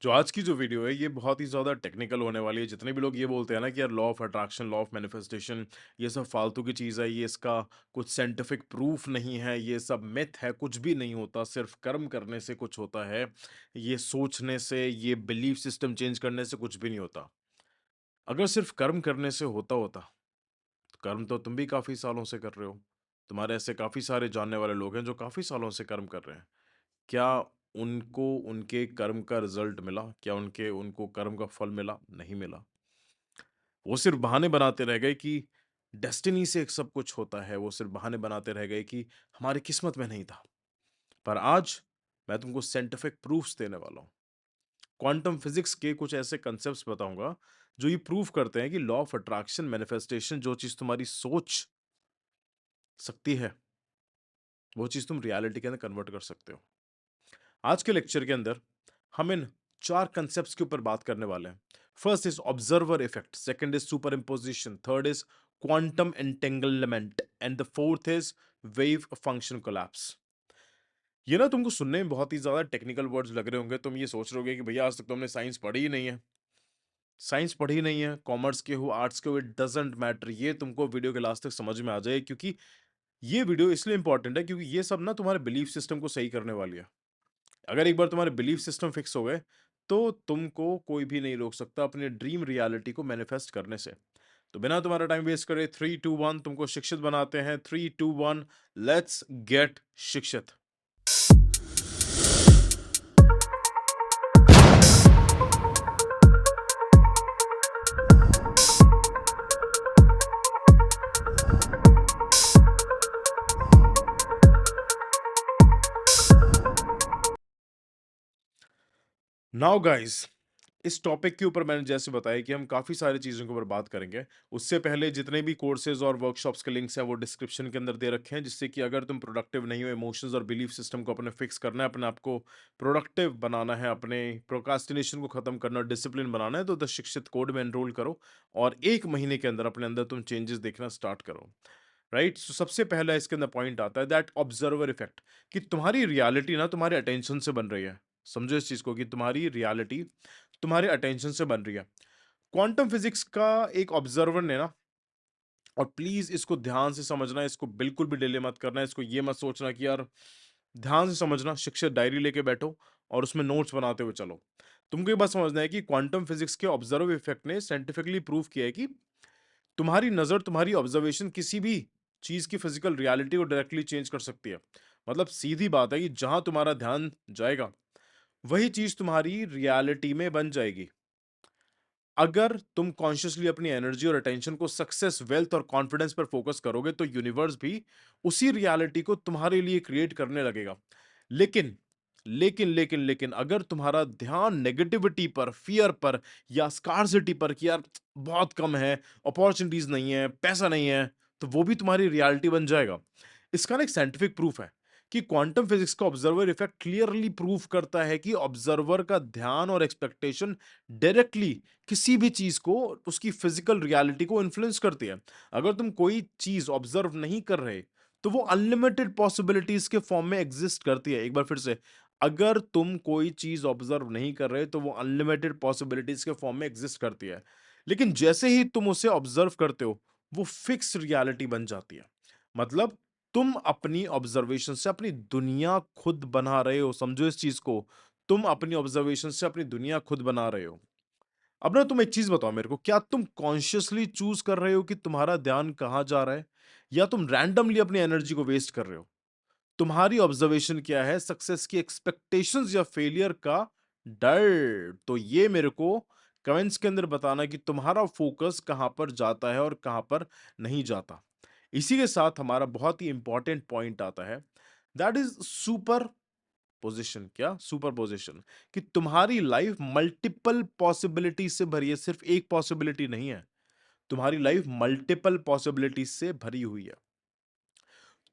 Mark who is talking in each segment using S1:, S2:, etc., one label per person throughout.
S1: जो आज की जो वीडियो है ये बहुत ही ज़्यादा टेक्निकल होने वाली है। जितने भी लोग ये बोलते हैं ना कि यार law of attraction, law of manifestation ये सब फालतू की चीज़ है, ये इसका कुछ साइंटिफिक प्रूफ नहीं है, ये सब मिथ है, कुछ भी नहीं होता, सिर्फ कर्म करने से कुछ होता है। ये सोचने से, ये बिलीफ सिस्टम चेंज करने से कुछ भी नहीं होता। अगर सिर्फ कर्म करने से होता, तो कर्म तो तुम भी काफ़ी सालों से कर रहे हो। तुम्हारे ऐसे काफ़ी सारे जानने वाले लोग हैं जो काफ़ी सालों से कर्म कर रहे हैं। क्या उनको उनके कर्म का रिजल्ट मिला? क्या उनको कर्म का फल मिला? नहीं मिला। वो सिर्फ़ बहाने बनाते रह गए कि डेस्टिनी से एक सब कुछ होता है, वो सिर्फ़ बहाने बनाते रह गए कि हमारी किस्मत में नहीं था। पर आज मैं तुमको साइंटिफिक प्रूफ्स देने वाला हूँ। क्वांटम फिज़िक्स के कुछ ऐसे कांसेप्ट्स बताऊँगा, जो ये प्रूव करते हैं कि लॉ ऑफ अट्रैक्शन, मैनिफेस्टेशन जो चीज़ तुम्हारी सोच सकती है, वो चीज़ तुम रियलिटी के अंदर कन्वर्ट कर सकते हो। आज के लेक्चर के अंदर हम इन 4 कांसेप्ट्स के ऊपर बात करने वाले हैं। First is observer effect, second is super imposition, third is quantum entanglement and the fourth is wave function collapse. ये ना तुमको सुनने में बहुत ही ज्यादा टेक्निकल वर्ड्स लग रहे होंगे। तुम ये सोच रहे होगे कि भैया आज तक तो हमने साइंस पढ़ी ही नहीं है। साइंस पढ़ी नहीं है, कॉमर्स के हो, आर्ट्स के हो, इट डजंट मैटर। ये तुमको वीडियो के लास्ट तक समझ में आ जाए, क्योंकि ये वीडियो इसलिए इंपॉर्टेंट है क्योंकि ये सब ना तुम्हारे बिलीफ सिस्टम को सही करने वाली है। अगर एक बार तुम्हारे बिलीफ सिस्टम फिक्स हो गए, तो तुमको कोई भी नहीं रोक सकता अपने ड्रीम रियलिटी को मैनिफेस्ट करने से। तो बिना तुम्हारा टाइम वेस्ट करे 3, 2, 1 तुमको शिक्षित बनाते हैं। 3, 2, 1 लेट्स गेट शिक्षित। नाउ गाइस, इस टॉपिक के ऊपर मैंने जैसे बताया कि हम काफ़ी सारी चीज़ों के ऊपर बात करेंगे। उससे पहले जितने भी कोर्सेज़ और वर्कशॉप्स के लिंक्स हैं वो डिस्क्रिप्शन के अंदर दे रखे हैं, जिससे कि अगर तुम प्रोडक्टिव नहीं हो, इमोशंस और बिलीफ सिस्टम को अपने फिक्स करना है, अपने आप को प्रोडक्टिव बनाना है, अपने प्रोक्रास्टिनेशन को खत्म करना और डिसिप्लिन बनाना है, तो द शिक्षित कोड में एनरोल करो और 1 महीने के अंदर अपने अंदर तुम चेंजेस देखना स्टार्ट करो। राइट? सो सबसे पहला इसके अंदर पॉइंट आता है दैट ऑब्जर्वर इफेक्ट, कि तुम्हारी रियलिटी ना तुम्हारे अटेंशन से बन रही है। समझो इस चीज़ को कि तुम्हारी रियलिटी तुम्हारे अटेंशन से बन रही है। क्वांटम फिजिक्स का एक ऑब्जर्वर ने ना, और प्लीज इसको ध्यान से समझना, इसको बिल्कुल भी डिले मत करना, इसको ये मत सोचना कि यार ध्यान से समझना, शिक्षक डायरी लेके बैठो और उसमें नोट्स बनाते हुए चलो। तुमको ये बात समझना है कि क्वांटम फिजिक्स के ऑब्जर्व इफेक्ट ने साइंटिफिकली प्रूव किया है कि तुम्हारी नजर, तुम्हारी ऑब्जर्वेशन किसी भी चीज की फिजिकल रियलिटी को डायरेक्टली चेंज कर सकती है। मतलब सीधी बात है कि जहां तुम्हारा ध्यान जाएगा, वही चीज तुम्हारी रियलिटी में बन जाएगी। अगर तुम कॉन्शियसली अपनी एनर्जी और अटेंशन को सक्सेस, वेल्थ और कॉन्फिडेंस पर फोकस करोगे, तो यूनिवर्स भी उसी रियलिटी को तुम्हारे लिए क्रिएट करने लगेगा। लेकिन लेकिन अगर तुम्हारा ध्यान नेगेटिविटी पर, फियर पर या स्कार्सिटी पर, कि यार बहुत कम है, अपॉर्चुनिटीज नहीं है, पैसा नहीं है, तो वो भी तुम्हारी रियलिटी बन जाएगा। इसका ना एक साइंटिफिक प्रूफ है कि क्वांटम फिजिक्स का ऑब्जर्वर इफेक्ट क्लियरली प्रूफ करता है कि ऑब्जर्वर का ध्यान और एक्सपेक्टेशन डायरेक्टली किसी भी चीज को, उसकी फिजिकल रियलिटी को इन्फ्लुएंस करती है। अगर तुम कोई चीज ऑब्जर्व नहीं कर रहे, तो वो अनलिमिटेड पॉसिबिलिटीज के फॉर्म में एग्जिस्ट करती है। एक बार फिर से, अगर तुम कोई चीज ऑब्जर्व नहीं कर रहे, तो वो अनलिमिटेड पॉसिबिलिटीज के फॉर्म में एग्जिस्ट करती है। लेकिन जैसे ही तुम उसे ऑब्जर्व करते हो, वो फिक्स रियलिटी बन जाती है। मतलब तुम अपनी ऑब्जर्वेशन से अपनी दुनिया खुद बना रहे हो। समझो इस चीज को, तुम अपनी ऑब्जर्वेशन से अपनी दुनिया खुद बना रहे हो। अब ना तुम एक चीज बताओ मेरे को, क्या तुम कॉन्शियसली चूज कर रहे हो कि तुम्हारा ध्यान कहां जा रहा है, या तुम रैंडमली अपनी एनर्जी को वेस्ट कर रहे हो? तुम्हारी ऑब्जर्वेशन क्या है, सक्सेस की एक्सपेक्टेशंस या फेलियर का डर? तो ये मेरे को कमेंट्स के अंदर बताना कि तुम्हारा फोकस कहां पर जाता है और कहां पर नहीं जाता। इसी के साथ हमारा बहुत ही इंपॉर्टेंट पॉइंट आता है, दैट इज सुपर पोजीशन। क्या सुपर पोजीशन? कि तुम्हारी लाइफ मल्टीपल पॉसिबिलिटी से भरी है, सिर्फ एक पॉसिबिलिटी नहीं है। तुम्हारी लाइफ मल्टीपल पॉसिबिलिटी से भरी हुई है।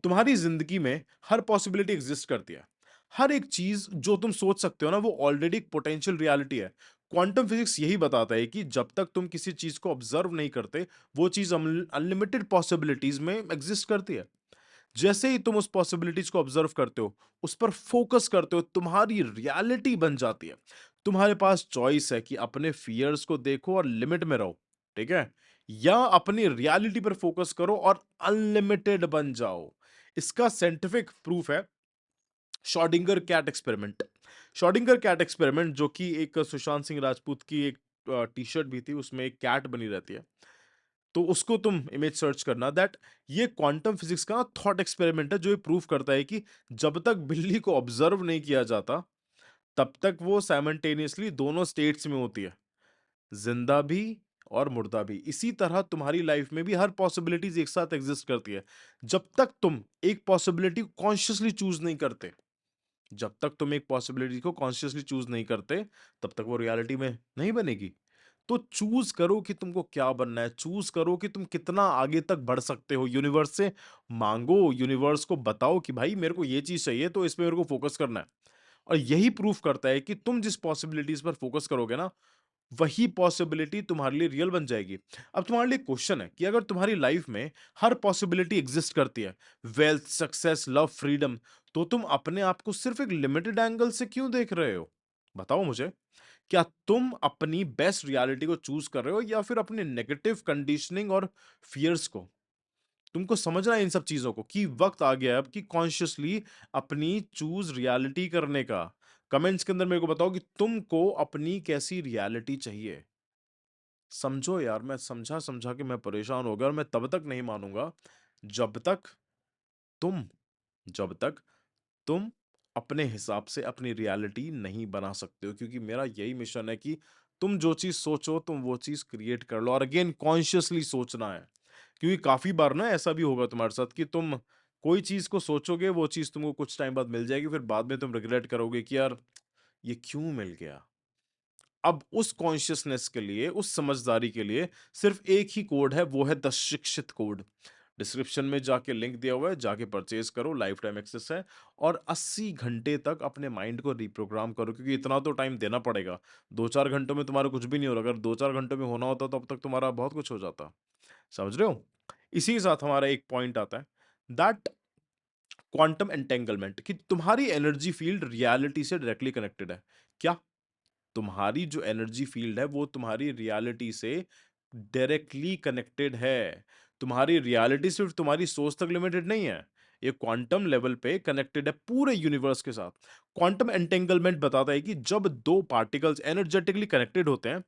S1: तुम्हारी जिंदगी में हर पॉसिबिलिटी एग्जिस्ट करती है। हर एक चीज जो तुम सोच सकते हो ना, वो ऑलरेडी एक पोटेंशियल रियलिटी है। क्वांटम फिजिक्स यही बताता है कि जब तक तुम किसी चीज को ऑब्जर्व नहीं करते, वो चीज अनलिमिटेड पॉसिबिलिटीज में एग्जिस्ट करती है। जैसे ही तुम उस पॉसिबिलिटीज को ऑब्जर्व करते हो, उस पर फोकस करते हो, तुम्हारी रियलिटी बन जाती है। तुम्हारे पास चॉइस है कि अपने फियर्स को देखो और लिमिट में रहो, ठीक है? या अपनी रियलिटी पर फोकस करो और अनलिमिटेड बन जाओ। इसका साइंटिफिक प्रूफ है Schrodinger cat experiment. Schrodinger cat experiment जो कि एक सुशांत सिंह राजपूत की एक टी-शर्ट भी थी, उसमें एक कैट बनी रहती है। तो उसको तुम इमेज सर्च करना दैट ये क्वांटम फिजिक्स का थॉट एक्सपेरिमेंट है जो ये प्रूव करता है कि जब तक बिल्ली को ऑब्जर्व नहीं किया जाता, तब तक वो साइमल्टेनियसली दोनों स्टेट्स में होती है, जिंदा भी और मुर्दा भी। इसी तरह तुम्हारी लाइफ में भी हर पॉसिबिलिटीज एक साथ एग्जिस्ट करती है। जब तक तुम एक पॉसिबिलिटी कॉन्शियसली चूज नहीं करते, जब तक तुम एक पॉसिबिलिटी को कॉन्शियसली चूज नहीं करते, तब तक वो रियलिटी में नहीं बनेगी। तो चूज करो कि तुमको क्या बनना है, चूज करो कि तुम कितना आगे तक बढ़ सकते हो। यूनिवर्स से मांगो, यूनिवर्स को बताओ कि भाई मेरे को ये चीज चाहिए, तो इस पे मेरे को फोकस करना है। और यही प्रूफ करता है कि तुम जिस पॉसिबिलिटीज पर फोकस करोगे ना, वही पॉसिबिलिटी तुम्हारे लिए रियल बन जाएगी। अब तुम्हारे लिए क्वेश्चन है कि अगर तुम्हारी लाइफ में हर पॉसिबिलिटी एग्जिस्ट करती है, वेल्थ, सक्सेस, लव, फ्रीडम, तो तुम अपने आप को सिर्फ एक लिमिटेड एंगल से क्यों देख रहे हो? बताओ मुझे। क्या तुम अपनी बेस्ट रियलिटी को चूज कर रहे हो या फिर अपने नेगेटिव कंडीशनिंग और फियर्स को? तुमको समझना है इन सब चीजों को कि वक्त आ गया है अब कि कॉन्शियसली अपनी चूज रियलिटी करने का। कमेंट्स के अंदर मेरे को बताओ कि तुमको अपनी कैसी रियलिटी चाहिए। समझो यार, मैं समझा समझा के मैं परेशान हो गया और मैं तब तक नहीं मानूंगा जब तक तुम जब तक तुम अपने हिसाब से अपनी रियलिटी नहीं बना सकते हो, क्योंकि मेरा यही मिशन है कि तुम जो चीज सोचो तुम वो चीज क्रिएट कर लो। और अगेन कॉन्शियसली सोचना है, क्योंकि काफी बार ना ऐसा भी होगा तुम्हारे साथ कि तुम कोई चीज को सोचोगे, वो चीज तुमको कुछ टाइम बाद मिल जाएगी, फिर बाद में तुम रिग्रेट करोगे कि यार ये क्यों मिल गया। अब उस कॉन्शियसनेस के लिए, उस समझदारी के लिए सिर्फ एक ही कोड है, वो है द शिक्षित कोड। डिस्क्रिप्शन में जाके लिंक दिया हुआ है, जाके परचेज करो, लाइफ टाइम एक्सेस है। और 80 घंटे तक अपने माइंड को रिप्रोग्राम करो, क्योंकि इतना तो टाइम देना पड़ेगा। 2-4 घंटों में तुम्हारा कुछ भी नहीं हो रहा। अगर 2-4 घंटों में होना होता तो अब तक तुम्हारा बहुत कुछ हो जाता। समझ रहे हो? इसी के साथ हमारा एक पॉइंट आता है दैट क्वांटम एंटेंगलमेंट, कि तुम्हारी एनर्जी फील्ड रियलिटी से डायरेक्टली कनेक्टेड है। क्या? तुम्हारी जो एनर्जी फील्ड है वो तुम्हारी रियलिटी से डायरेक्टली कनेक्टेड है। तुम्हारी रियलिटी सिर्फ तुम्हारी सोच तक लिमिटेड नहीं है, ये क्वांटम लेवल पे कनेक्टेड है पूरे यूनिवर्स के साथ। क्वांटम एंटेंगलमेंट बताता है कि जब दो पार्टिकल्स एनर्जेटिकली कनेक्टेड होते हैं,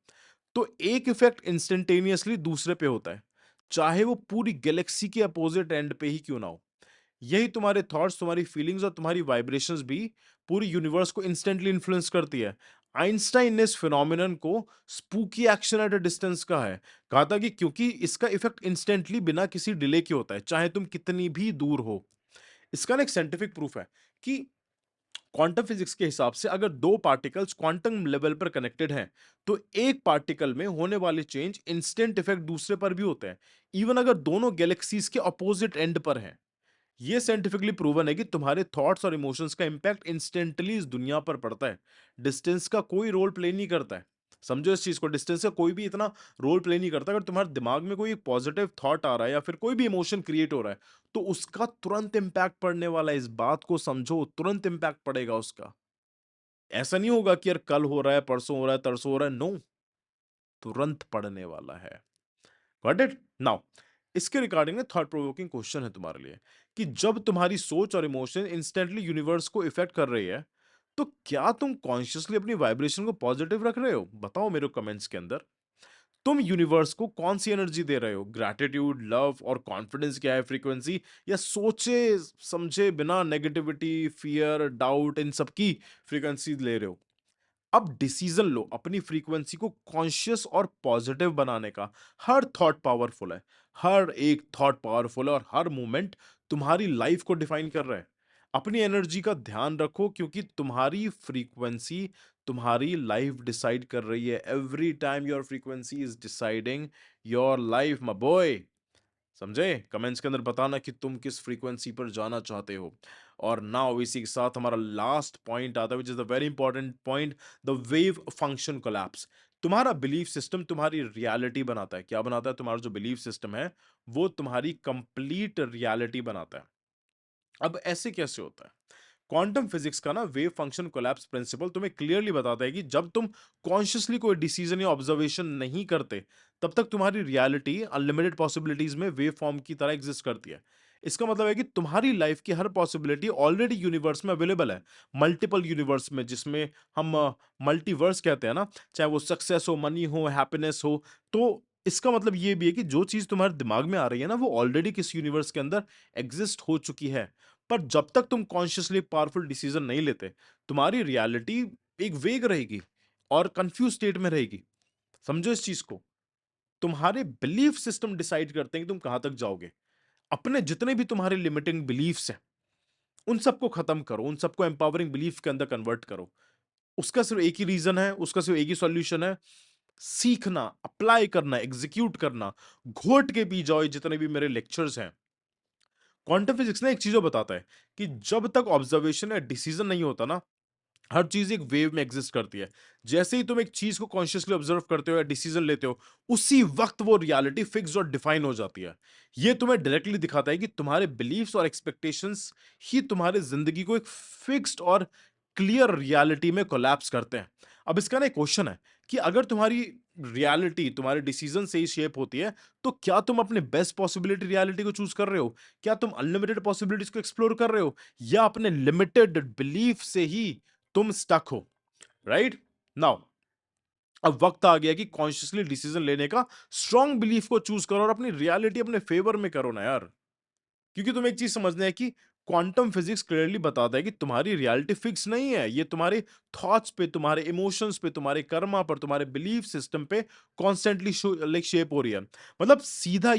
S1: तो एक इफेक्ट इंस्टेंटेनियसली दूसरे पे होता है, चाहे वो पूरी गैलेक्सी के अपोजिट एंड पे ही क्यों ना हो। यही तुम्हारे थॉट्स, तुम्हारी फीलिंग्स और तुम्हारी वाइब्रेशंस भी पूरी यूनिवर्स को इंस्टेंटली इन्फ्लुएंस करती है। आइंस्टाइन ने इस फिनोमिनन को spooky action at a distance कहा है। कहा था कि क्योंकि इसका इफेक्ट इंस्टेंटली बिना किसी डिले के होता है, चाहे तुम कितनी भी दूर हो। इसका ना एक साइंटिफिक प्रूफ है कि क्वांटम फिजिक्स के हिसाब से अगर दो पार्टिकल्स क्वांटम लेवल पर कनेक्टेड हैं, तो एक पार्टिकल में होने वाले चेंज इंस्टेंट इफेक्ट दूसरे पर भी होते हैं, इवन अगर दोनों गैलेक्सीज के अपोजिट एंड पर हैं। ये साइंटिफिकली प्रूवन है कि तुम्हारे थॉट्स और इमोशंस का इंपैक्ट इंस्टेंटली इस दुनिया पर पड़ता है। डिस्टेंस का कोई रोल प्ले नहीं करता है। समझो इस चीज को, डिस्टेंस का कोई भी इतना रोल प्ले नहीं करता। अगर तुम्हारे दिमाग में कोई एक पॉजिटिव थॉट आ रहा है या फिर कोई भी इमोशन क्रिएट हो रहा है, तो उसका तुरंत इंपैक्ट पड़ने वाला है। इस बात को समझो, तुरंत इंपैक्ट पड़ेगा उसका। ऐसा नहीं होगा कि यार कल हो रहा है, परसों हो रहा है, तरसों हो रहा है। नो, तुरंत पड़ने वाला है। Got it now? इसके रिगार्डिंग थॉट प्रोवोकिंग क्वेश्चन है तुम्हारे लिए कि जब तुम्हारी सोच और इमोशन इंस्टेंटली यूनिवर्स को इफेक्ट कर रही है, तो क्या तुम कॉन्शियसली अपनी वाइब्रेशन को पॉजिटिव रख रहे हो? बताओ मेरे कमेंट्स के अंदर। तुम यूनिवर्स को कौन सी एनर्जी दे रहे हो? ग्रैटिट्यूड, लव और कॉन्फिडेंस क्या है फ्रीक्वेंसी, या सोचे समझे बिना नेगेटिविटी, फियर, डाउट, इन सब की फ्रीक्वेंसी ले रहे हो? अब डिसीजन लो अपनी फ्रीक्वेंसी को कॉन्शियस और पॉजिटिव बनाने का। हर थॉट पावरफुल है, हर एक थॉट पावरफुल है और हर मोमेंट तुम्हारी लाइफ को डिफाइन कर रहा है। अपनी एनर्जी का ध्यान रखो, क्योंकि तुम्हारी फ्रीक्वेंसी तुम्हारी लाइफ डिसाइड कर रही है। Every time your frequency is deciding your life, my boy. समझे? कमेंट्स के अंदर बताना कि तुम किस फ्रीक्वेंसी पर जाना चाहते हो। और नाउ इसी के साथ हमारा लास्ट पॉइंट आता है, which is the very important point, the wave function collapse. तुम्हारा बिलीफ सिस्टम तुम्हारी रियलिटी बनाता है। क्या बनाता है? तुम्हारा जो बिलीफ सिस्टम है वो तुम्हारी कंप्लीट रियलिटी बनाता है। अब ऐसे कैसे होता है? क्वांटम फिजिक्स का ना वेव फंक्शन कोलैप्स प्रिंसिपल तुम्हें क्लियरली बताता है कि जब तुम कॉन्शियसली कोई डिसीजन या ऑब्जर्वेशन नहीं करते, तब तक तुम्हारी रियलिटी अनलिमिटेड पॉसिबिलिटीज में वेव फॉर्म की तरह एग्जिस्ट करती है। इसका मतलब है कि तुम्हारी लाइफ की हर पॉसिबिलिटी ऑलरेडी यूनिवर्स में अवेलेबल है, मल्टीपल यूनिवर्स में, जिसमें हम मल्टीवर्स कहते हैं ना, चाहे वो सक्सेस हो, मनी हो, हैप्पीनेस हो। तो इसका मतलब ये भी है कि जो चीज तुम्हारे दिमाग में आ रही है ना, वो ऑलरेडी किस यूनिवर्स के अंदर एग्जिस्ट हो चुकी है। पर जब तक तुम कॉन्शियसली पावरफुल डिसीजन नहीं लेते, तुम्हारी रियलिटी एक वेग रहेगी और कंफ्यूज स्टेट में रहेगी। समझो इस चीज को। तुम्हारे बिलीफ सिस्टम डिसाइड करते हैं कि तुम कहां तक जाओगे। अपने जितने भी तुम्हारे लिमिटिंग बिलीफ्स हैं, उन सबको खत्म करो, उन सबको एम्पावरिंग बिलीफ के अंदर कन्वर्ट करो। उसका सिर्फ एक ही रीजन है, उसका सिर्फ एक ही सॉल्यूशन है। सीखना, अप्लाई करना, एग्जीक्यूट करना। घोट के पी जाओ ये जितने भी मेरे लेक्चर्स हैं। क्वांटम फिजिक्स ना एक चीज और बताता है कि जब तक ऑब्जर्वेशन या डिसीजन नहीं होता ना, हर चीज एक वेव में एग्जिस्ट करती है। जैसे ही तुम एक चीज को कॉन्शियसली ऑब्जर्व करते हो या डिसीजन लेते हो, उसी वक्त वो रियलिटी फिक्स और डिफाइन हो जाती है। ये तुम्हें डायरेक्टली दिखाता है कि तुम्हारे बिलीफ्स और एक्सपेक्टेशंस ही तुम्हारे जिंदगी को एक फिक्स्ड और क्लियर रियलिटी में कोलैप्स करते हैं। अब इसका ना एक क्वेश्चन है कि अगर तुम्हारी रियलिटी तुम्हारे डिसीजन से ही शेप होती है, तो क्या तुम अपने बेस्ट पॉसिबिलिटी रियलिटी को चूज कर रहे हो? क्या तुम अनलिमिटेड पॉसिबिलिटीज को एक्सप्लोर कर रहे हो, या अपने लिमिटेड बिलीफ से ही तुम स्टक हो? राइट नाउ, अब वक्त आ गया कि कॉन्शियसली डिसीजन लेने का। स्ट्रॉन्ग बिलीफ को चूज करो और अपनी रियलिटी अपने फेवर में करो ना यार। क्योंकि तुम्हें एक चीज समझना है कि क्वांटम फिजिक्स क्लियरली बताता है कि तुम्हारी रियलिटी फिक्स नहीं है। ये तुम्हारे थॉट्स पे, तुम्हारे इमोशंस पे, तुम्हारे कर्मा पर, तुम्हारे बिलीफ सिस्टम पे कॉन्स्टेंटली लाइक शेप हो रही है। मतलब सीधा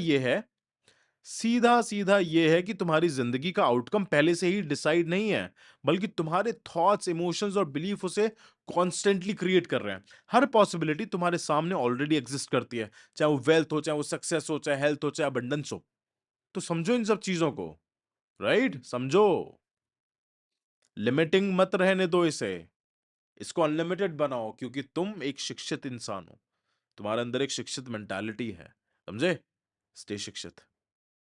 S1: सीधा ये है कि तुम्हारी जिंदगी का आउटकम पहले से ही डिसाइड नहीं है, बल्कि तुम्हारे थॉट्स, इमोशंस और बिलीफ उसे कॉन्स्टेंटली क्रिएट कर रहे हैं। हर पॉसिबिलिटी तुम्हारे सामने ऑलरेडी एग्जिस्ट करती है, चाहे वो वेल्थ हो, चाहे वो सक्सेस हो, चाहे हेल्थ हो, चाहे अबंडेंस हो। तो समझो इन सब चीजों को। राइट, समझो। लिमिटिंग मत रहने दो इसे। इसको अनलिमिटेड बनाओ, क्योंकि तुम एक शिक्षित इंसान हो। तुम्हारे अंदर एक शिक्षित मेंटालिटी है। समझे? स्टे शिक्षित।